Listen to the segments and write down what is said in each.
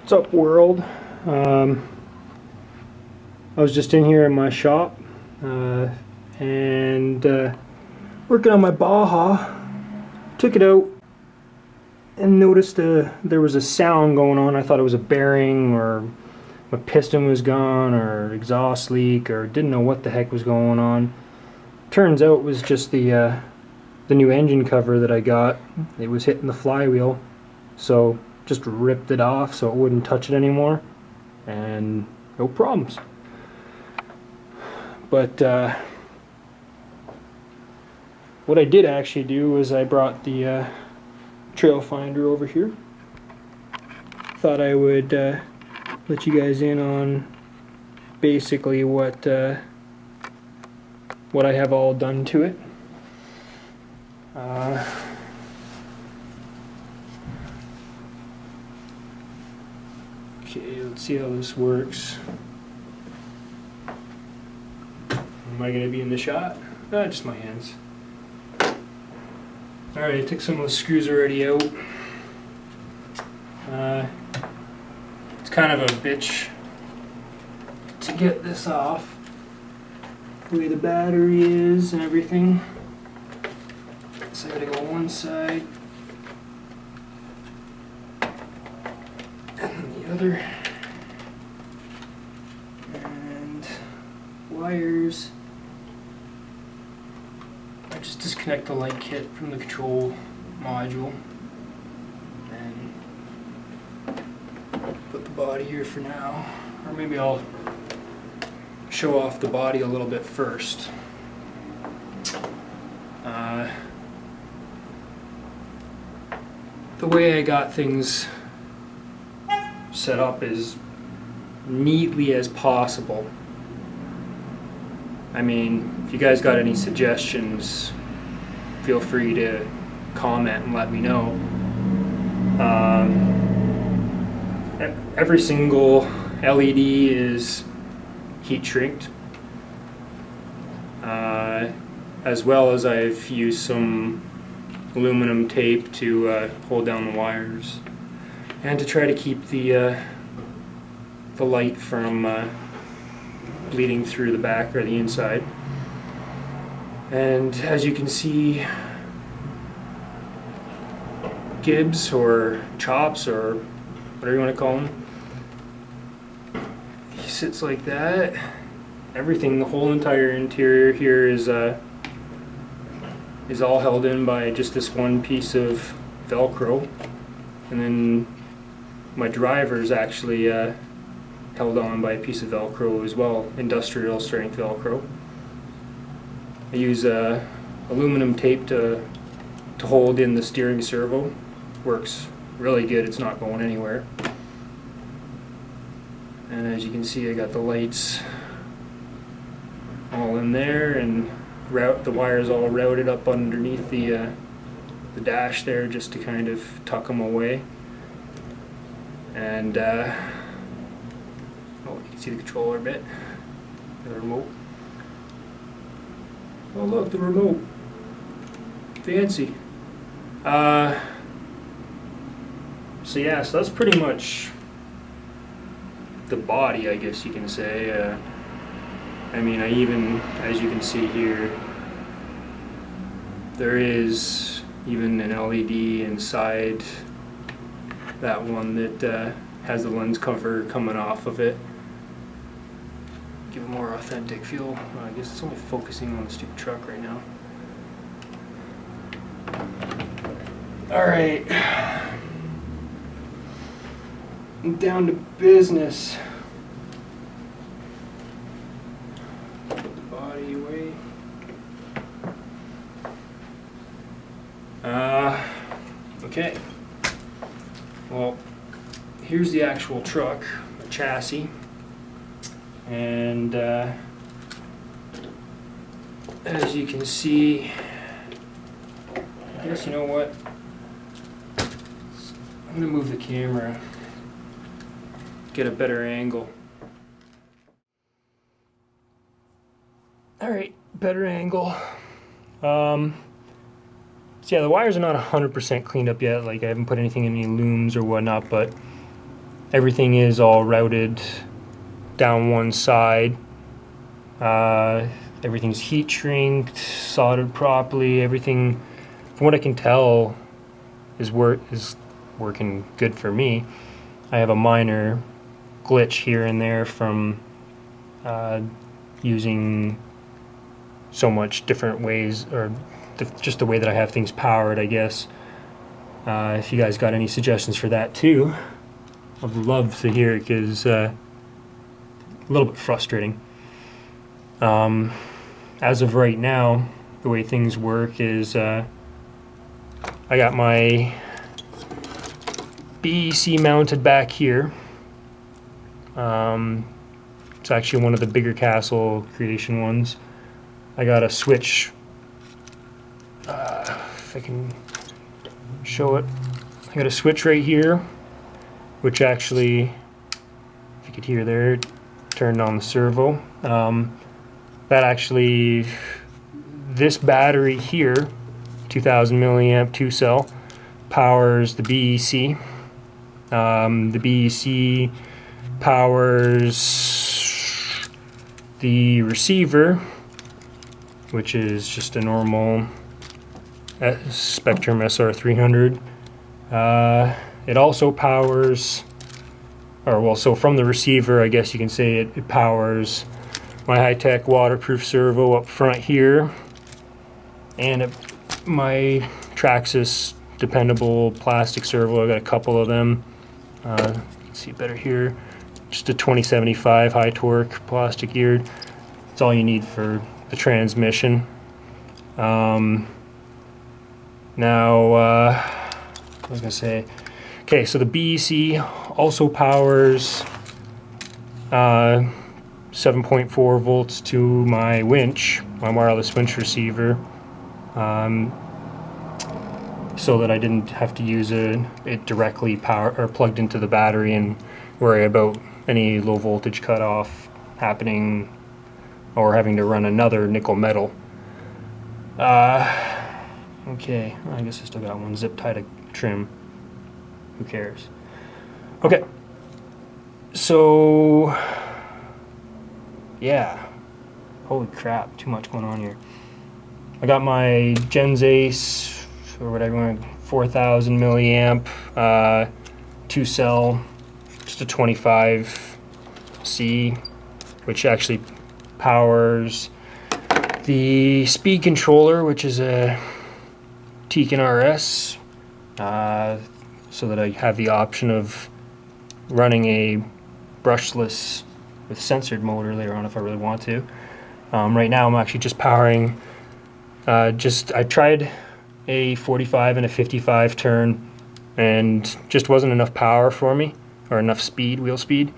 What's up, world? I was just in here in my shop and working on my Baja. Took it out and noticed there was a sound going on. I thought it was a bearing or my piston was gone or exhaust leak, or didn't know what the heck was going on. Turns out it was just the new engine cover that I got. It was hitting the flywheel, so just ripped it off so it wouldn't touch it anymore, and no problems. But what I did actually do was I brought the trail finder over here. Thought I would let you guys in on basically what I have all done to it. Okay, let's see how this works. Am I going to be in the shot? Just my hands. Alright, I took some of the screws already out. It's kind of a bitch to get this off, the way the battery is and everything. So I gotta go one side and the other, and wires. I just disconnect the light kit from the control module and put the body here for now, or maybe I'll show off the body a little bit first. The way I got things set up is neatly as possible. I mean, if you guys got any suggestions, feel free to comment and let me know. Every single LED is heat shrinked, as well as I've used some aluminum tape to hold down the wires and to try to keep the light from bleeding through the back or the inside. And as you can see, gibs or chops or whatever you want to call them, he sits like that. Everything, the whole entire interior here is all held in by just this one piece of Velcro, and then my driver is actually held on by a piece of Velcro as well, industrial strength Velcro. I use aluminum tape to hold in the steering servo. Works really good, it's not going anywhere. And as you can see, I got the lights all in there, and the wires all routed up underneath the dash there, just to kind of tuck them away. And oh, you can see the controller a bit, the remote. Oh look, the remote, fancy. So yeah, so that's pretty much the body, I guess you can say. I mean, I even, as you can see here, there is even an LED inside that one that has the lens cover coming off of it. Give a more authentic feel. I guess it's only focusing on the stupid truck right now. Alright. Down to business. Put the body away. Okay. Well, here's the actual truck, the chassis, and as you can see, I guess, you know what, I'm going to move the camera, get a better angle. Alright, better angle. So yeah, the wires are not 100% cleaned up yet, like I haven't put anything in any looms or whatnot, but everything is all routed down one side. Everything's heat shrinked, soldered properly. Everything, from what I can tell, is working good for me. I have a minor glitch here and there from using so much different ways, or just the way that I have things powered, I guess. If you guys got any suggestions for that too, I'd love to hear it, because a little bit frustrating. As of right now, the way things work is I got my BEC mounted back here. It's actually one of the bigger Castle Creation ones. I got a switch, if I can show it. I got a switch right here, which actually, if you could hear there, it turned on the servo. That actually, this battery here, 2000 milliamp 2-cell, powers the BEC. The BEC powers the receiver, which is just a normal Spectrum SR300. It also powers, or well, so from the receiver, I guess you can say it powers my high-tech waterproof servo up front here, and my Traxxas dependable plastic servo. I got a couple of them. You can see better here. Just a 2075 high torque plastic geared. That's all you need for the transmission. Now, I was gonna say, okay, so the BEC also powers 7.4 volts to my winch, my wireless winch receiver, so that I didn't have to use it directly plugged into the battery and worry about any low voltage cutoff happening or having to run another nickel metal. Okay, I guess I still got one zip tie to trim. Who cares? Okay, so yeah, holy crap, too much going on here. I got my Gens Ace, or whatever, 4000 milliamp 2-cell, just a 25C, which actually powers the speed controller, which is a Tekin RS, so that I have the option of running a brushless with censored motor later on if I really want to. Right now I'm actually just powering, I tried a 45 and a 55 turn, and just wasn't enough power for me, or enough speed, wheel speed,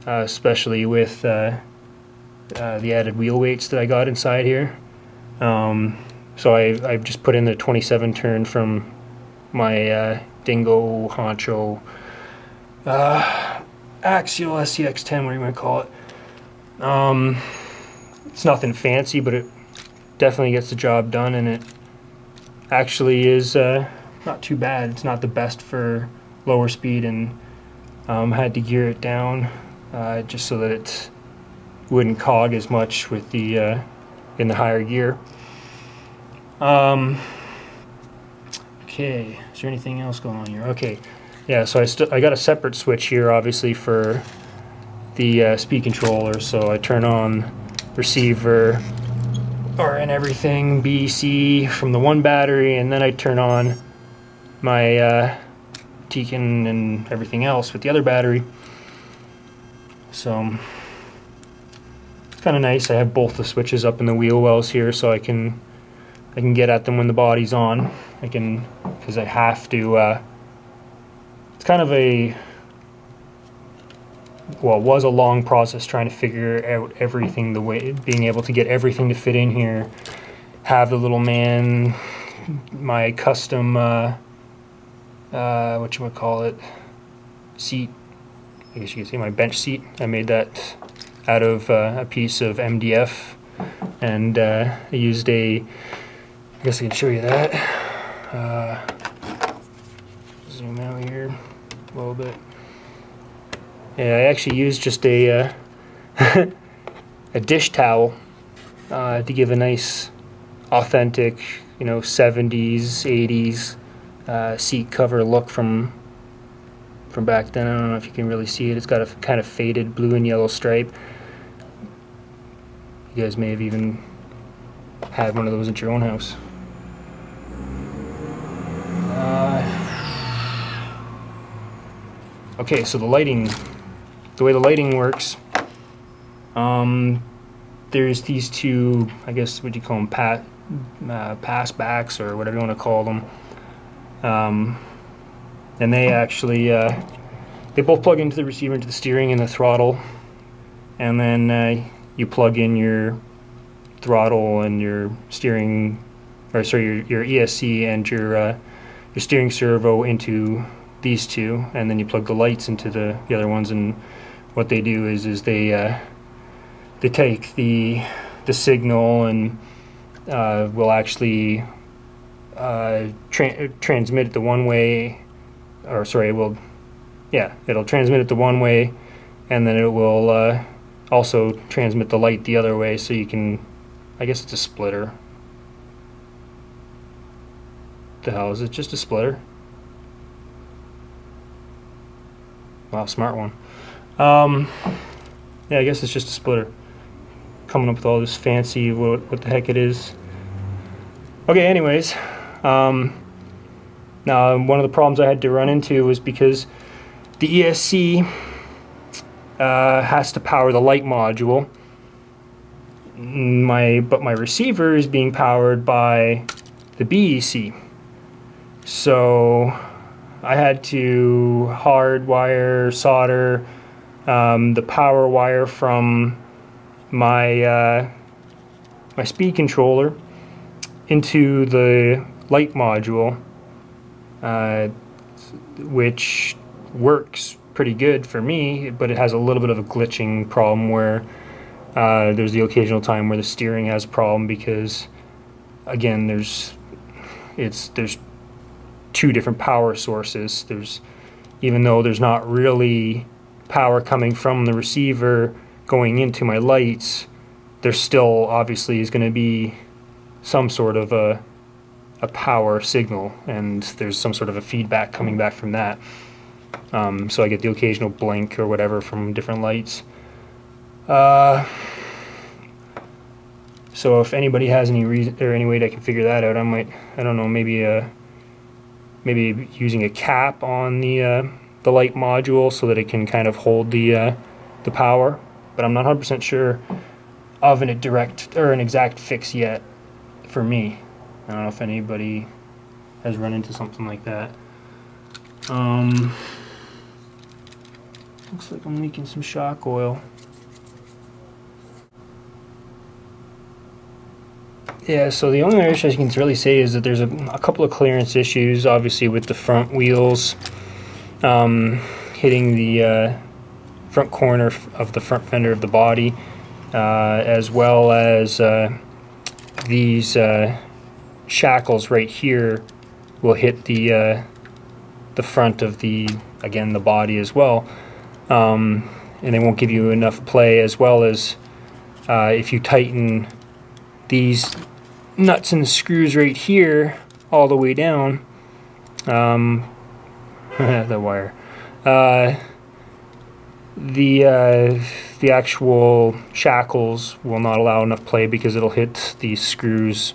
especially with the added wheel weights that I got inside here. So I've just put in the 27 turn from my Dingo Honcho Axial SCX10, what do you want to call it. It's nothing fancy, but it definitely gets the job done, and it actually is not too bad. It's not the best for lower speed, and had to gear it down just so that it wouldn't cog as much with the in the higher gear. Okay, is there anything else going on here? Okay, yeah, so I got a separate switch here, obviously, for the speed controller. So I turn on receiver and everything, BEC from the one battery, and then I turn on my Tekin and everything else with the other battery. So it's kind of nice. I have both the switches up in the wheel wells here, so I can get at them when the body's on. Because I have to. It's kind of was a long process trying to figure out everything, being able to get everything to fit in here. Have the little man, my custom, whatchamacallit, seat, I guess you can say my bench seat. I made that out of a piece of MDF, and I used I guess I can show you that. Zoom out here a little bit. Yeah, I actually used just a a dish towel to give a nice, authentic, you know, 70s, 80s seat cover look from back then. I don't know if you can really see it. It's got a kind of faded blue and yellow stripe. You guys may have even had one of those at your own house. Okay, so the way the lighting works, there's these two, I guess, what do you call them, pass backs or whatever you want to call them, and they actually they both plug into the receiver, into the steering and the throttle, and then you plug in your throttle and your steering, or sorry, your ESC and your steering servo into these two, and then you plug the lights into the other ones. And what they do is they take the signal and will actually transmit it the one way, or sorry, it'll transmit it the one way, and then it will also transmit the light the other way, so you can, I guess it's a splitter. The hell is it? Just a splitter? Wow, smart one. Yeah, I guess it's just a splitter. Coming up with all this fancy what the heck it is. Okay, anyways, now one of the problems I had to run into was because the ESC has to power the light module. But my receiver is being powered by the BEC. So I had to hardwire, solder the power wire from my my speed controller into the light module, which works pretty good for me, but it has a little bit of a glitching problem where there's the occasional time where the steering has a problem because, again, there's two different power sources. Even though there's not really power coming from the receiver going into my lights, there still obviously is going to be some sort of a power signal, and there's some sort of a feedback coming back from that. So I get the occasional blink or whatever from different lights. So if anybody has any reason or any way they can figure that out, I don't know, maybe using a cap on the light module so that it can kind of hold the power. But I'm not 100% sure of an exact fix yet for me. I don't know if anybody has run into something like that. Looks like I'm leaking some shock oil. Yeah, so the only issue I can really say is that there's a couple of clearance issues, obviously with the front wheels hitting the front corner of the front fender of the body, as well as these shackles right here will hit the front of the body as well, and they won't give you enough play, as well as if you tighten these nuts and screws right here all the way down, the wire, the actual shackles will not allow enough play because it'll hit these screws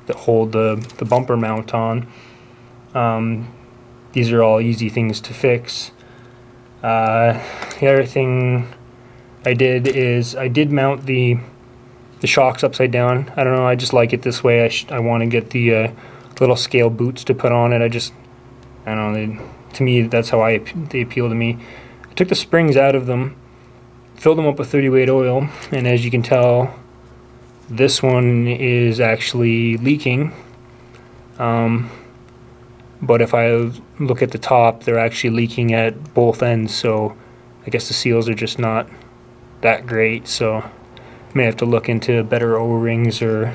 that hold the bumper mount on. These are all easy things to fix. The other thing I did is I did mount the shocks upside down. I don't know, I just like it this way. I want to get the little scale boots to put on it. I don't know, to me that's how they appeal to me. I took the springs out of them, filled them up with 30 weight oil, and as you can tell, this one is actually leaking. But if I look at the top, they're actually leaking at both ends, so I guess the seals are just not that great. So may have to look into better O-rings, or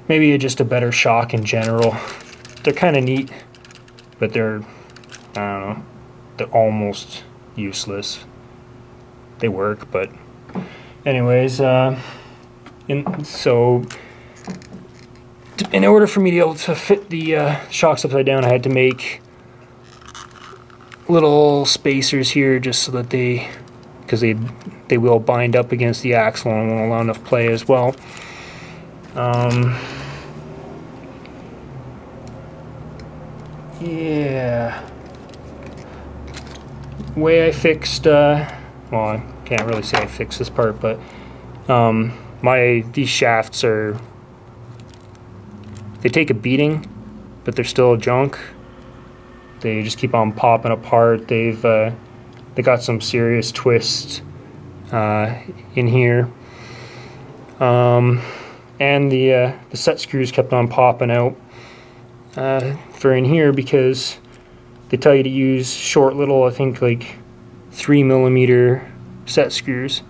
maybe just a better shock in general. They're kind of neat, but they're, I don't know, they're almost useless. they work. But anyways, so in order for me to be able to fit the shocks upside down, I had to make little spacers here just so that because they will bind up against the axle and won't allow enough play as well. Yeah. Way I fixed, well, I can't really say I fixed this part, but these shafts they take a beating, but they're still junk. They just keep on popping apart. They got some serious twists in here, and the set screws kept on popping out for in here because they tell you to use short little, I think like 3mm set screws,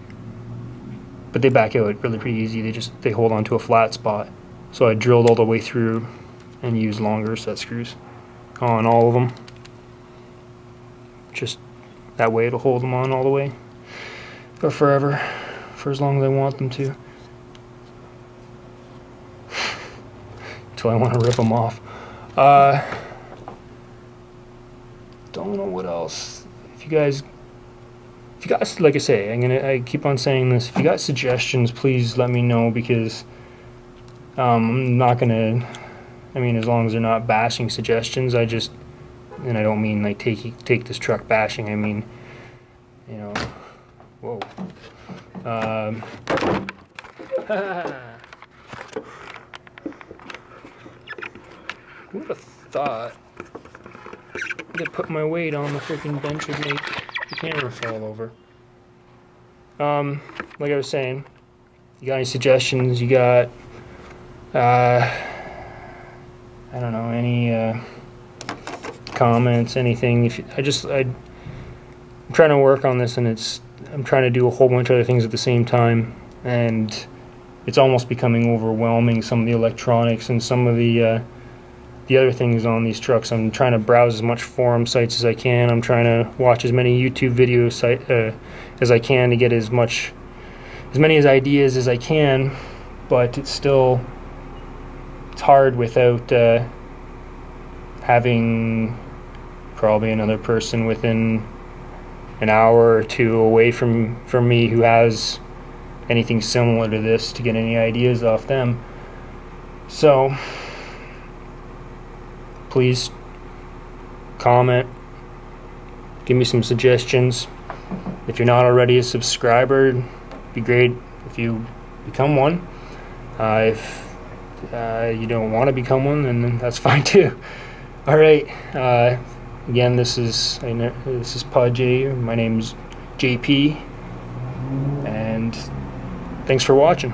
but they back out really pretty easy. They hold on to a flat spot. So I drilled all the way through and used longer set screws on all of them. Just that way it'll hold them on all the way for forever, for as long as I want them to. Until I want to rip them off. Don't know what else. If you guys, like I say, I keep on saying this. If you got suggestions, please let me know, because I'm not gonna. I mean, as long as they're not bashing suggestions, and I don't mean like take this truck bashing. I mean, you know, whoa. Who would have thought that put my weight on the freaking bench would make the camera fall over? Like I was saying, you got any suggestions? You got, I don't know, any comments, anything? I'm trying to work on this, and I'm trying to do a whole bunch of other things at the same time, and it's almost becoming overwhelming. Some of the electronics and some of the other things on these trucks. I'm trying to browse as much forum sites as I can. I'm trying to watch as many YouTube videos as I can to get as many ideas as I can, but it's hard without having probably another person within an hour or two away from me who has anything similar to this to get any ideas off them. So please comment, give me some suggestions. If you're not already a subscriber, it'd be great if you become one. If you don't want to become one, then that's fine too. All right. Again, this is Pod J. My name's JP, and thanks for watching.